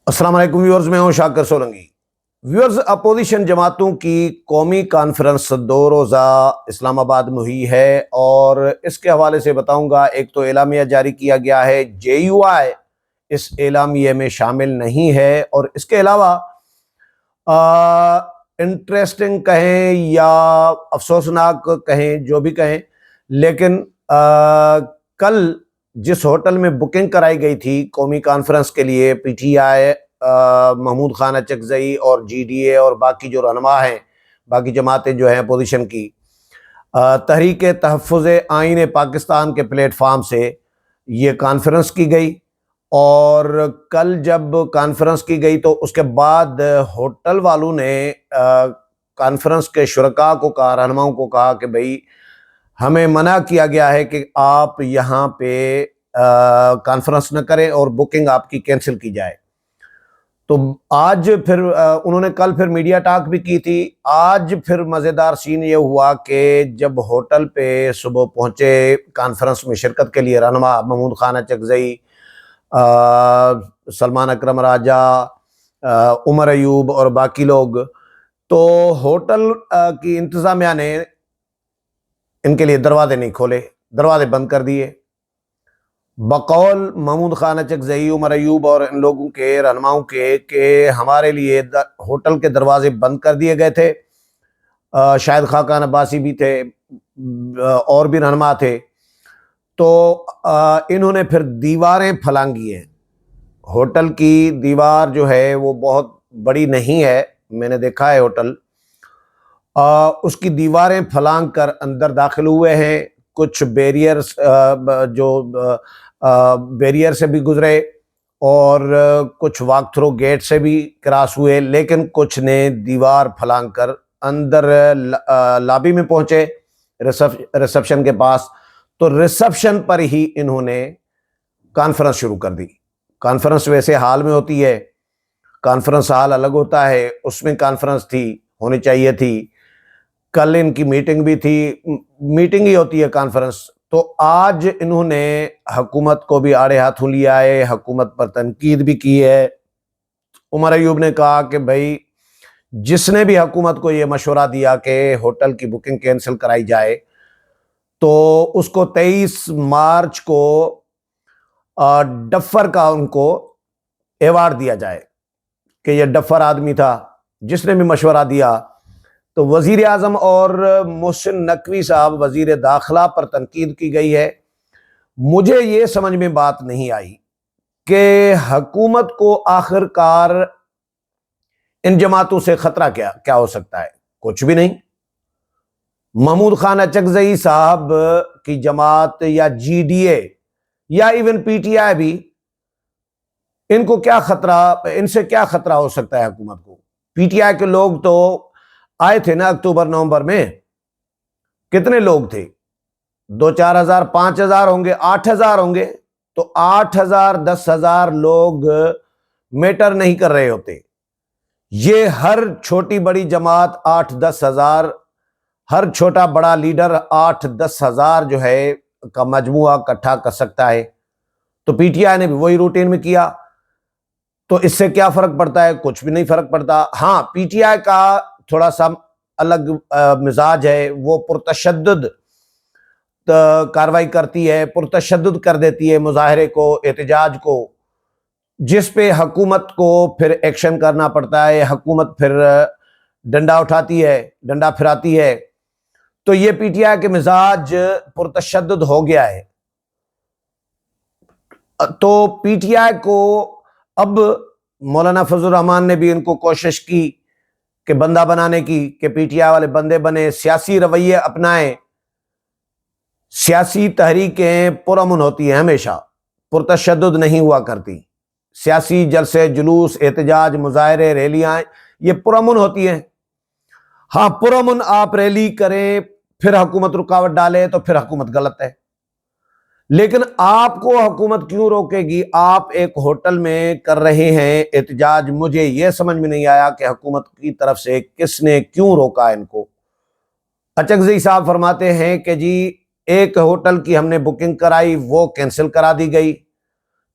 السلام علیکم ویورز، میں ہوں شاکر سولنگی۔ ویورز، اپوزیشن جماعتوں کی قومی کانفرنس 2 روزہ اسلام آباد میں ہوئی ہے اور اس کے حوالے سے بتاؤں گا۔ ایک تو اعلامیہ جاری کیا گیا ہے، جے یو آئی اس اعلامیہ میں شامل نہیں ہے، اور اس کے علاوہ انٹریسٹنگ کہیں یا افسوسناک کہیں، جو بھی کہیں، لیکن کل جس ہوٹل میں بکنگ کرائی گئی تھی قومی کانفرنس کے لیے، P T I, Mahmood Khan Achakzai اور جی ڈی اے اور باقی جو رہنما ہیں، باقی جماعتیں جو ہیں اپوزیشن کی، تحریک تحفظ آئین پاکستان کے پلیٹ فارم سے یہ کانفرنس کی گئی۔ اور کل جب کانفرنس کی گئی تو اس کے بعد ہوٹل والوں نے کانفرنس کے شرکاء کو کہا، رہنماؤں کو کہا کہ بھئی ہمیں منع کیا گیا ہے کہ آپ یہاں پہ کانفرنس نہ کریں اور بکنگ آپ کی کینسل کی جائے۔ تو آج پھر انہوں نے کل پھر میڈیا ٹاک بھی کی تھی۔ آج پھر مزیدار سین یہ ہوا کہ جب ہوٹل پہ صبح پہنچے کانفرنس میں شرکت کے لیے رہنما محمود خان اچکزئی، سلمان اکرم راجہ، عمر ایوب اور باقی لوگ، تو ہوٹل کی انتظامیہ نے ان کے لیے دروازے نہیں کھولے، دروازے بند کر دیے۔ بقول محمود خان اچکزئی، عمر ایوب اور ان لوگوں کے رہنماؤں کے کہ ہمارے لیے ہوٹل کے دروازے بند کر دیے گئے تھے۔ شاید خاقان عباسی بھی تھے اور بھی رہنما تھے۔ تو انہوں نے پھر دیواریں پھلانگی ہیں۔ ہوٹل کی دیوار جو ہے وہ بہت بڑی نہیں ہے، میں نے دیکھا ہے ہوٹل، اس کی دیواریں پھلانگ کر اندر داخل ہوئے ہیں۔ کچھ بیریئرز جو بیریئر سے بھی گزرے اور کچھ واک تھرو گیٹ سے بھی کراس ہوئے، لیکن کچھ نے دیوار پھلانگ کر اندر لابی میں پہنچے، ریسپشن کے پاس۔ تو ریسپشن پر ہی انہوں نے کانفرنس شروع کر دی۔ کانفرنس ویسے ہال میں ہوتی ہے، کانفرنس ہال الگ ہوتا ہے، اس میں کانفرنس تھی، ہونی چاہیے تھی۔ کل ان کی میٹنگ بھی تھی، میٹنگ ہی ہوتی ہے کانفرنس۔ تو آج انہوں نے حکومت کو بھی آڑے ہاتھوں لیا ہے، حکومت پر تنقید بھی کی ہے۔ عمر ایوب نے کہا کہ بھائی جس نے بھی حکومت کو یہ مشورہ دیا کہ ہوٹل کی بکنگ کینسل کرائی جائے، تو اس کو 23 مارچ کو ڈفر کا ان کو ایوارڈ دیا جائے کہ یہ ڈفر آدمی تھا جس نے بھی مشورہ دیا۔ تو وزیر اعظم اور محسن نقوی صاحب وزیر داخلہ پر تنقید کی گئی ہے۔ مجھے یہ سمجھ میں بات نہیں آئی کہ حکومت کو آخر کار ان جماعتوں سے خطرہ کیا ہو سکتا ہے؟ کچھ بھی نہیں۔ محمود خان اچکزئی صاحب کی جماعت یا جی ڈی اے یا ایون پی ٹی آئی بھی، ان کو کیا خطرہ، ان سے کیا خطرہ ہو سکتا ہے حکومت کو؟ پی ٹی آئی کے لوگ تو آئے تھے نا اکتوبر نومبر میں، کتنے لوگ تھے؟ 2-4 ہزار، 5 ہزار ہوں گے، 8 ہزار ہوں گے۔ تو 8 ہزار، 10 ہزار لوگ میٹر نہیں کر رہے ہوتے۔ یہ ہر چھوٹی بڑی جماعت 8-10 ہزار، ہر چھوٹا بڑا لیڈر 8-10 ہزار جو ہے کا مجموعہ اکٹھا کر سکتا ہے۔ تو پی ٹی آئی نے بھی وہی روٹین میں کیا۔ تو اس سے کیا فرق پڑتا ہے؟ کچھ بھی نہیں فرق پڑتا۔ ہاں، پی ٹی آئی کا تھوڑا سا الگ مزاج ہے، وہ پرتشدد کاروائی کرتی ہے، پرتشدد کر دیتی ہے مظاہرے کو، احتجاج کو، جس پہ حکومت کو پھر ایکشن کرنا پڑتا ہے، حکومت پھر ڈنڈا اٹھاتی ہے، ڈنڈا پھراتی ہے۔ تو یہ پی ٹی آئی کے مزاج پرتشدد ہو گیا ہے۔ تو پی ٹی آئی کو اب مولانا فضل الرحمان نے بھی ان کو کوشش کی کہ بندہ بنانے کی، کہ پی ٹی آئی والے بندے بنے، سیاسی رویے اپنائیں۔ سیاسی تحریکیں پرامن ہوتی ہیں، ہمیشہ پرتشدد نہیں ہوا کرتی۔ سیاسی جلسے، جلوس، احتجاج، مظاہرے، ریلیاں یہ پرامن ہوتی ہیں۔ ہاں، پرامن آپ ریلی کریں پھر حکومت رکاوٹ ڈالے تو پھر حکومت غلط ہے۔ لیکن آپ کو حکومت کیوں روکے گی؟ آپ ایک ہوٹل میں کر رہے ہیں احتجاج، مجھے یہ سمجھ میں نہیں آیا کہ حکومت کی طرف سے کس نے کیوں روکا ان کو۔ اچکزئی صاحب فرماتے ہیں کہ جی ایک ہوٹل کی ہم نے بکنگ کرائی، وہ کینسل کرا دی گئی۔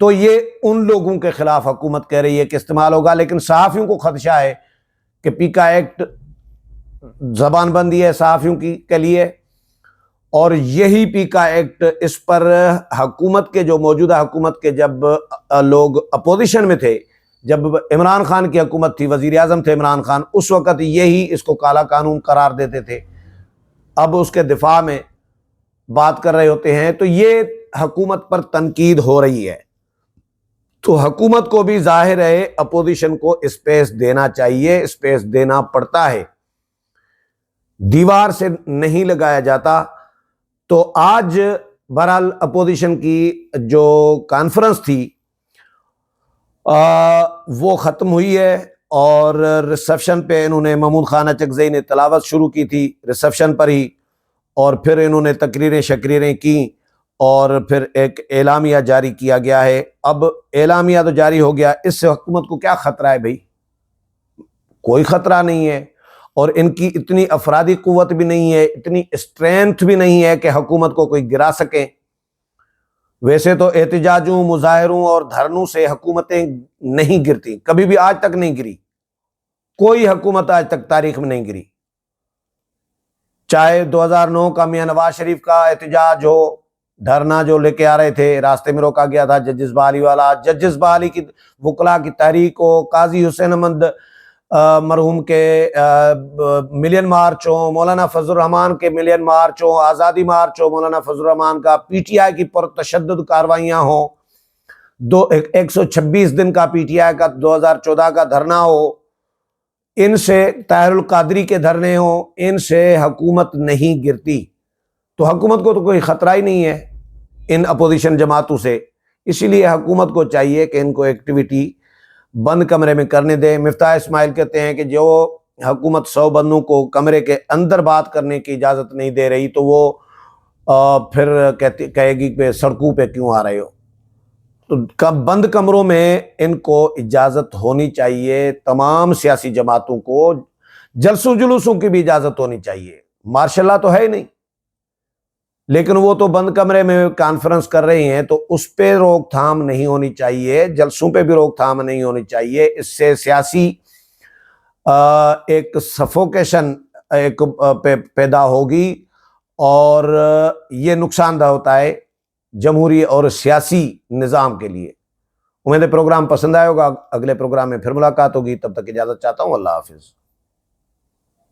تو یہ ان لوگوں کے خلاف حکومت کہہ رہی ہے کہ استعمال ہوگا، لیکن صحافیوں کو خدشہ ہے کہ پیکا ایکٹ زبان بندی ہے صحافیوں کے لیے، اور یہی پیکا ایکٹ اس پر حکومت کے جو موجودہ حکومت کے جب لوگ اپوزیشن میں تھے، جب عمران خان کی حکومت تھی، وزیر اعظم تھے عمران خان، اس وقت یہی اس کو کالا قانون قرار دیتے تھے، اب اس کے دفاع میں بات کر رہے ہوتے ہیں، تو یہ حکومت پر تنقید ہو رہی ہے۔ تو حکومت کو بھی ظاہر ہے اپوزیشن کو اسپیس دینا چاہیے، اسپیس دینا پڑتا ہے، دیوار سے نہیں لگایا جاتا۔ تو آج بہرحال اپوزیشن کی جو کانفرنس تھی وہ ختم ہوئی ہے، اور ریسیپشن پہ انہوں نے محمود خان اچکزئی نے تلاوت شروع کی تھی ریسیپشن پر ہی، اور پھر انہوں نے تقریریں کی، اور پھر ایک اعلامیہ جاری کیا گیا ہے۔ اب اعلامیہ تو جاری ہو گیا، اس سے حکومت کو کیا خطرہ ہے بھائی؟ کوئی خطرہ نہیں ہے، اور ان کی اتنی افرادی قوت بھی نہیں ہے، اتنی اسٹرینتھ بھی نہیں ہے کہ حکومت کو کوئی گرا سکے۔ ویسے تو احتجاجوں، مظاہروں اور دھرنوں سے حکومتیں نہیں گرتی، کبھی بھی آج تک نہیں گری، کوئی حکومت آج تک تاریخ میں نہیں گری، چاہے 2009 کا میاں نواز شریف کا احتجاج ہو، دھرنا جو لے کے آ رہے تھے، راستے میں روکا گیا تھا ججز بحالی والا، ججز بحالی کی وکلاء کی تحریک ہو، قاضی حسین احمد مرحوم کے ملین مارچ ہو، مولانا فضل الرحمان کے ملین مارچ ہو، آزادی مارچ ہو مولانا فضل الرحمان کا، پی ٹی آئی کی پرتشدد کاروائیاں ہوں، 126 دن کا پی ٹی آئی کا 2014 کا دھرنا ہو، ان سے طاہر القادری کے دھرنے ہوں، ان سے حکومت نہیں گرتی۔ تو حکومت کو تو کوئی خطرہ ہی نہیں ہے ان اپوزیشن جماعتوں سے، اسی لیے حکومت کو چاہیے کہ ان کو ایکٹیویٹی بند کمرے میں کرنے دے۔ مفتاح اسماعیل کہتے ہیں کہ جو حکومت 100 بندوں کو کمرے کے اندر بات کرنے کی اجازت نہیں دے رہی، تو وہ پھر کہے گی کہ سڑکوں پہ کیوں آ رہے ہو؟ تو بند کمروں میں ان کو اجازت ہونی چاہیے، تمام سیاسی جماعتوں کو جلسوں جلوسوں کی بھی اجازت ہونی چاہیے۔ مارشاء اللہ تو ہے ہی نہیں، لیکن وہ تو بند کمرے میں کانفرنس کر رہی ہیں، تو اس پہ روک تھام نہیں ہونی چاہیے، جلسوں پہ بھی روک تھام نہیں ہونی چاہیے۔ اس سے سیاسی ایک سفوکیشن ایک پیدا ہوگی، اور یہ نقصان دہ ہوتا ہے جمہوری اور سیاسی نظام کے لیے۔ امید ہے پروگرام پسند آئے ہوگا، اگلے پروگرام میں پھر ملاقات ہوگی، تب تک اجازت چاہتا ہوں، اللہ حافظ۔